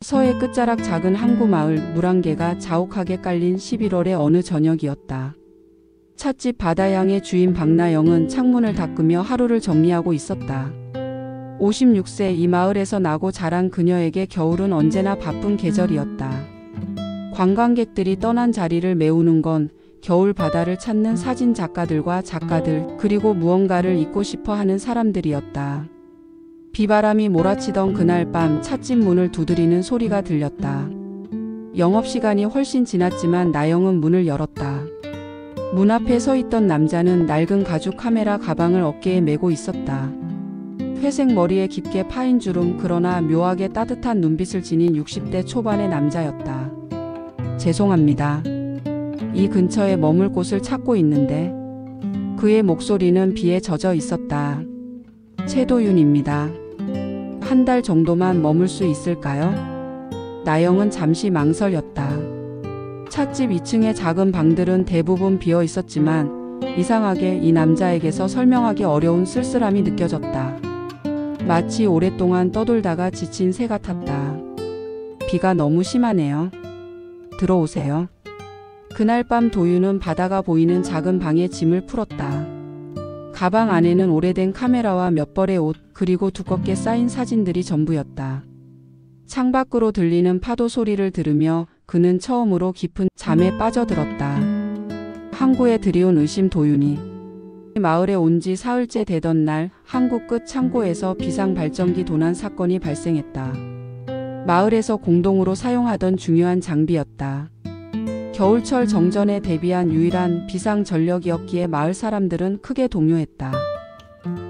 서해 끝자락 작은 항구 마을 물안개가 자욱하게 깔린 11월의 어느 저녁이었다. 찻집 바다향의 주인 박나영은 창문을 닦으며 하루를 정리하고 있었다. 56세 이 마을에서 나고 자란 그녀에게 겨울은 언제나 바쁜 계절이었다. 관광객들이 떠난 자리를 메우는 건 겨울 바다를 찾는 사진 작가들과 작가들, 그리고 무언가를 잊고 싶어 하는 사람들이었다. 비바람이 몰아치던 그날 밤 찻집 문을 두드리는 소리가 들렸다. 영업시간이 훨씬 지났지만 나영은 문을 열었다. 문 앞에 서 있던 남자는 낡은 가죽 카메라 가방을 어깨에 메고 있었다. 회색 머리에 깊게 파인 주름, 그러나 묘하게 따뜻한 눈빛을 지닌 60대 초반의 남자였다. 죄송합니다. 이 근처에 머물 곳을 찾고 있는데. 그의 목소리는 비에 젖어 있었다. 최도윤입니다. 한 달 정도만 머물 수 있을까요? 나영은 잠시 망설였다. 찻집 2층의 작은 방들은 대부분 비어 있었지만 이상하게 이 남자에게서 설명하기 어려운 쓸쓸함이 느껴졌다. 마치 오랫동안 떠돌다가 지친 새 같았다. 비가 너무 심하네요. 들어오세요. 그날 밤 도윤은 바다가 보이는 작은 방에 짐을 풀었다. 가방 안에는 오래된 카메라와 몇 벌의 옷, 그리고 두껍게 쌓인 사진들이 전부였다. 창밖으로 들리는 파도 소리를 들으며 그는 처음으로 깊은 잠에 빠져들었다. 항구에 들이온 의심 도윤이. 마을에 온 지 사흘째 되던 날 항구 끝 창고에서 비상발전기 도난 사건이 발생했다. 마을에서 공동으로 사용하던 중요한 장비였다. 겨울철 정전에 대비한 유일한 비상전력이었기에 마을 사람들은 크게 동요했다.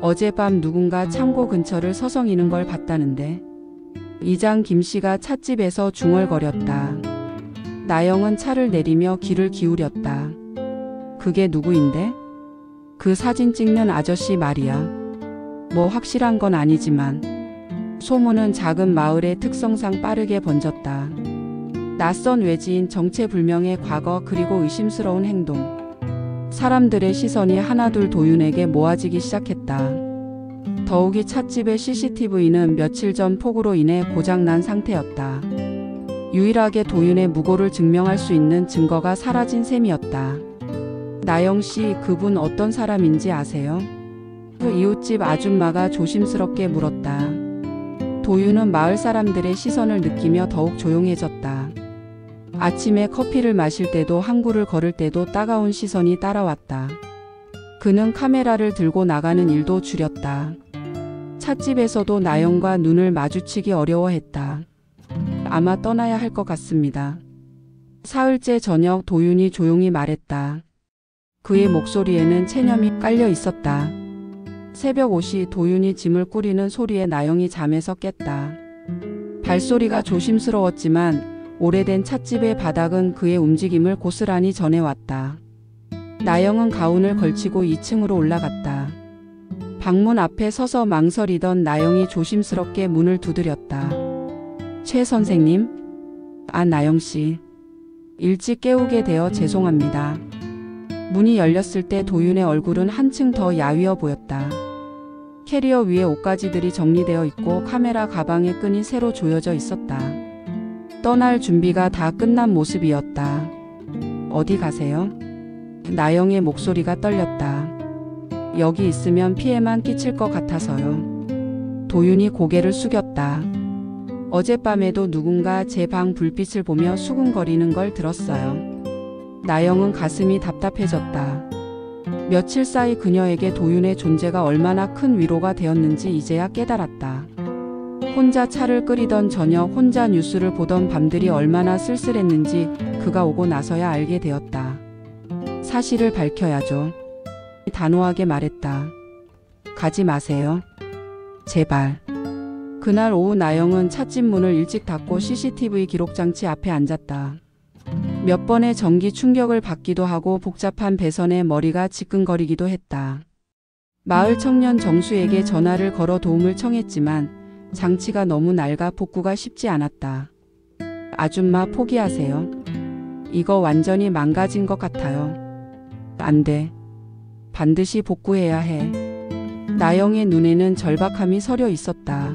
어젯밤 누군가 창고 근처를 서성이는 걸 봤다는데. 이장 김씨가 찻집에서 중얼거렸다. 나영은 차를 내리며 귀를 기울였다. 그게 누구인데? 그 사진 찍는 아저씨 말이야. 뭐 확실한 건 아니지만 소문은 작은 마을의 특성상 빠르게 번졌다. 낯선 외지인, 정체불명의 과거, 그리고 의심스러운 행동. 사람들의 시선이 하나둘 도윤에게 모아지기 시작했다. 더욱이 찻집의 CCTV는 며칠 전 폭우로 인해 고장난 상태였다. 유일하게 도윤의 무고를 증명할 수 있는 증거가 사라진 셈이었다. 나영씨, 그분 어떤 사람인지 아세요? 이웃집 아줌마가 조심스럽게 물었다. 도윤은 마을 사람들의 시선을 느끼며 더욱 조용해졌다. 아침에 커피를 마실 때도 항구를 걸을 때도 따가운 시선이 따라왔다. 그는 카메라를 들고 나가는 일도 줄였다. 찻집에서도 나영과 눈을 마주치기 어려워했다. 아마 떠나야 할 것 같습니다. 사흘째 저녁 도윤이 조용히 말했다. 그의 목소리에는 체념이 깔려 있었다. 새벽 5시 도윤이 짐을 꾸리는 소리에 나영이 잠에서 깼다. 발소리가 조심스러웠지만 오래된 찻집의 바닥은 그의 움직임을 고스란히 전해왔다. 나영은 가운을 걸치고 2층으로 올라갔다. 방문 앞에 서서 망설이던 나영이 조심스럽게 문을 두드렸다. 최 선생님? 아, 나영씨. 일찍 깨우게 되어 죄송합니다. 문이 열렸을 때 도윤의 얼굴은 한층 더 야위어 보였다. 캐리어 위에 옷가지들이 정리되어 있고 카메라 가방의 끈이 새로 조여져 있었다. 떠날 준비가 다 끝난 모습이었다. 어디 가세요? 나영의 목소리가 떨렸다. 여기 있으면 피해만 끼칠 것 같아서요. 도윤이 고개를 숙였다. 어젯밤에도 누군가 제 방 불빛을 보며 수군거리는 걸 들었어요. 나영은 가슴이 답답해졌다. 며칠 사이 그녀에게 도윤의 존재가 얼마나 큰 위로가 되었는지 이제야 깨달았다. 혼자 차를 끓이던 저녁, 혼자 뉴스를 보던 밤들이 얼마나 쓸쓸했는지 그가 오고 나서야 알게 되었다. 사실을 밝혀야죠. 단호하게 말했다. 가지 마세요. 제발. 그날 오후 나영은 찻집 문을 일찍 닫고 CCTV 기록장치 앞에 앉았다. 몇 번의 전기 충격을 받기도 하고 복잡한 배선에 머리가 지끈거리기도 했다. 마을 청년 정수에게 전화를 걸어 도움을 청했지만 장치가 너무 낡아 복구가 쉽지 않았다. 아줌마, 포기하세요. 이거 완전히 망가진 것 같아요. 안 돼. 반드시 복구해야 해. 나영의 눈에는 절박함이 서려 있었다.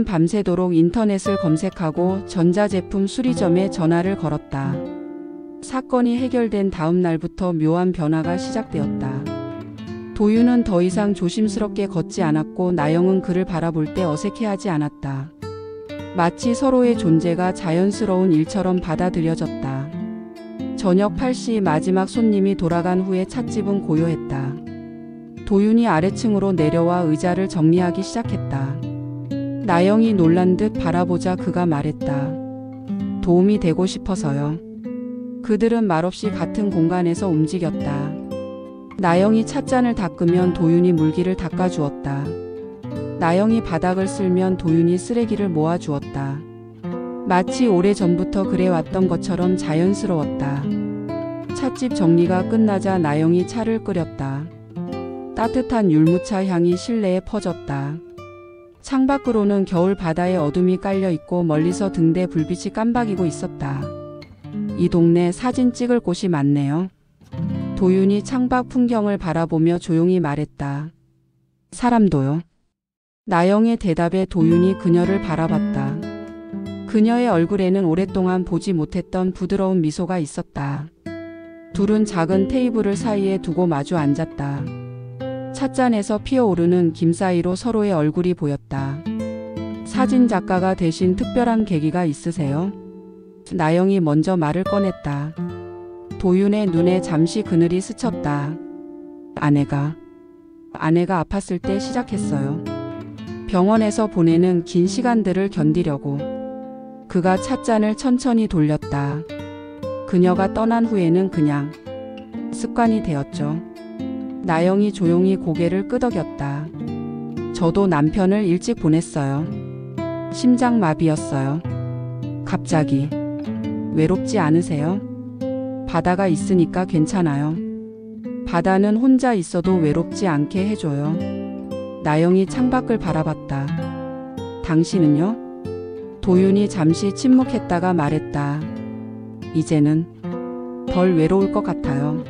밤새도록 인터넷을 검색하고 전자제품 수리점에 전화를 걸었다. 사건이 해결된 다음 날부터 묘한 변화가 시작되었다. 도윤은 더 이상 조심스럽게 걷지 않았고 나영은 그를 바라볼 때 어색해하지 않았다. 마치 서로의 존재가 자연스러운 일처럼 받아들여졌다. 저녁 8시 마지막 손님이 돌아간 후에 찻집은 고요했다. 도윤이 아래층으로 내려와 의자를 정리하기 시작했다. 나영이 놀란 듯 바라보자 그가 말했다. 도움이 되고 싶어서요. 그들은 말없이 같은 공간에서 움직였다. 나영이 찻잔을 닦으면 도윤이 물기를 닦아주었다. 나영이 바닥을 쓸면 도윤이 쓰레기를 모아주었다. 마치 오래전부터 그래왔던 것처럼 자연스러웠다. 찻집 정리가 끝나자 나영이 차를 끓였다. 따뜻한 율무차 향이 실내에 퍼졌다. 창밖으로는 겨울 바다에 어둠이 깔려 있고 멀리서 등대 불빛이 깜박이고 있었다. 이 동네 사진 찍을 곳이 많네요. 도윤이 창밖 풍경을 바라보며 조용히 말했다. 사람도요. 나영의 대답에 도윤이 그녀를 바라봤다. 그녀의 얼굴에는 오랫동안 보지 못했던 부드러운 미소가 있었다. 둘은 작은 테이블을 사이에 두고 마주 앉았다. 찻잔에서 피어오르는 김 사이로 서로의 얼굴이 보였다. 사진 작가가 되신 특별한 계기가 있으세요? 나영이 먼저 말을 꺼냈다. 도윤의 눈에 잠시 그늘이 스쳤다. 아내가 아팠을 때 시작했어요. 병원에서 보내는 긴 시간들을 견디려고. 그가 찻잔을 천천히 돌렸다. 그녀가 떠난 후에는 그냥 습관이 되었죠. 나영이 조용히 고개를 끄덕였다. 저도 남편을 일찍 보냈어요. 심장마비였어요. 갑자기. 외롭지 않으세요? 바다가 있으니까 괜찮아요. 바다는 혼자 있어도 외롭지 않게 해줘요. 나영이 창밖을 바라봤다. 당신은요? 도윤이 잠시 침묵했다가 말했다. 이제는 덜 외로울 것 같아요.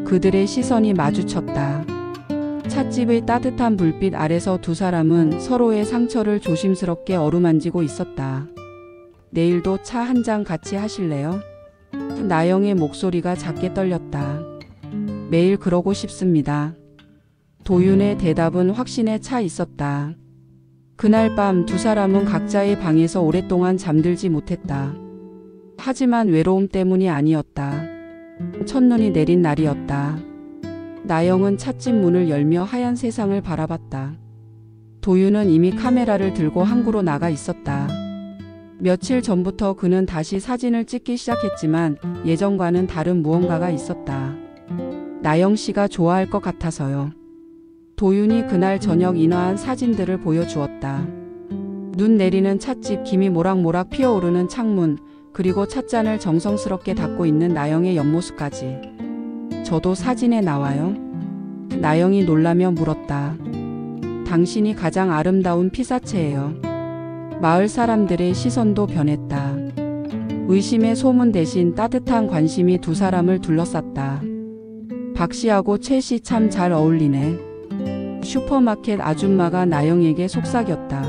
그들의 시선이 마주쳤다. 찻집의 따뜻한 불빛 아래서 두 사람은 서로의 상처를 조심스럽게 어루만지고 있었다. 내일도 차 한 잔 같이 하실래요? 나영의 목소리가 작게 떨렸다. 매일 그러고 싶습니다. 도윤의 대답은 확신에 차 있었다. 그날 밤 두 사람은 각자의 방에서 오랫동안 잠들지 못했다. 하지만 외로움 때문이 아니었다. 첫눈이 내린 날이었다. 나영은 찻집 문을 열며 하얀 세상을 바라봤다. 도윤은 이미 카메라를 들고 항구로 나가 있었다. 며칠 전부터 그는 다시 사진을 찍기 시작했지만 예전과는 다른 무언가가 있었다. 나영 씨가 좋아할 것 같아서요. 도윤이 그날 저녁 인화한 사진들을 보여주었다. 눈 내리는 찻집, 김이 모락모락 피어오르는 창문, 그리고 찻잔을 정성스럽게 닦고 있는 나영의 옆모습까지. 저도 사진에 나와요? 나영이 놀라며 물었다. 당신이 가장 아름다운 피사체예요. 마을 사람들의 시선도 변했다. 의심의 소문 대신 따뜻한 관심이 두 사람을 둘러쌌다. 박 씨하고 최 씨 참 잘 어울리네. 슈퍼마켓 아줌마가 나영에게 속삭였다.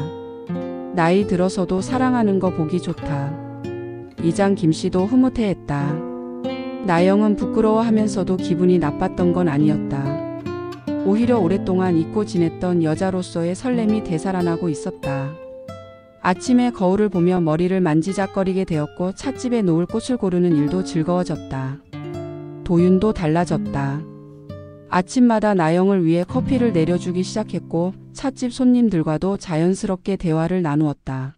나이 들어서도 사랑하는 거 보기 좋다. 이장 김 씨도 흐뭇해했다. 나영은 부끄러워하면서도 기분이 나빴던 건 아니었다. 오히려 오랫동안 잊고 지냈던 여자로서의 설렘이 되살아나고 있었다. 아침에 거울을 보며 머리를 만지작거리게 되었고 찻집에 놓을 꽃을 고르는 일도 즐거워졌다. 도윤도 달라졌다. 아침마다 나영을 위해 커피를 내려주기 시작했고 찻집 손님들과도 자연스럽게 대화를 나누었다.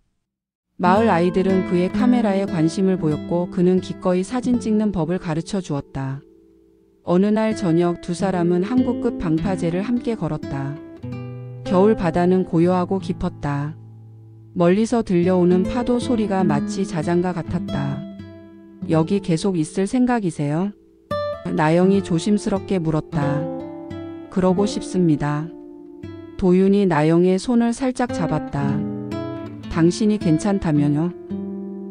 마을 아이들은 그의 카메라에 관심을 보였고 그는 기꺼이 사진 찍는 법을 가르쳐 주었다. 어느 날 저녁 두 사람은 한국급 방파제를 함께 걸었다. 겨울 바다는 고요하고 깊었다. 멀리서 들려오는 파도 소리가 마치 자장가 같았다. 여기 계속 있을 생각이세요? 나영이 조심스럽게 물었다. 그러고 싶습니다. 도윤이 나영의 손을 살짝 잡았다. 당신이 괜찮다면요?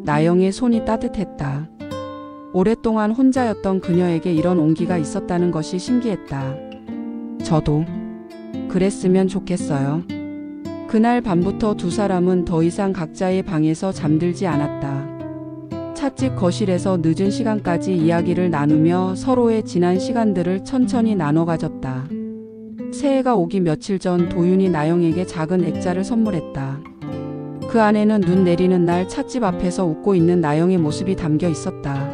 나영의 손이 따뜻했다. 오랫동안 혼자였던 그녀에게 이런 온기가 있었다는 것이 신기했다. 저도 그랬으면 좋겠어요. 그날 밤부터 두 사람은 더 이상 각자의 방에서 잠들지 않았다. 찻집 거실에서 늦은 시간까지 이야기를 나누며 서로의 지난 시간들을 천천히 나눠 가졌다. 새해가 오기 며칠 전 도윤이 나영에게 작은 액자를 선물했다. 그 안에는 눈 내리는 날 찻집 앞에서 웃고 있는 나영의 모습이 담겨 있었다.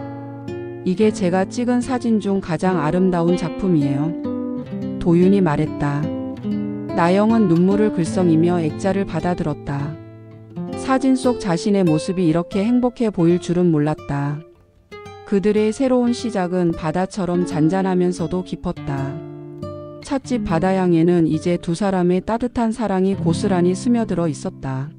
이게 제가 찍은 사진 중 가장 아름다운 작품이에요. 도윤이 말했다. 나영은 눈물을 글썽이며 액자를 받아들었다. 사진 속 자신의 모습이 이렇게 행복해 보일 줄은 몰랐다. 그들의 새로운 시작은 바다처럼 잔잔하면서도 깊었다. 찻집 바다향에는 이제 두 사람의 따뜻한 사랑이 고스란히 스며들어 있었다.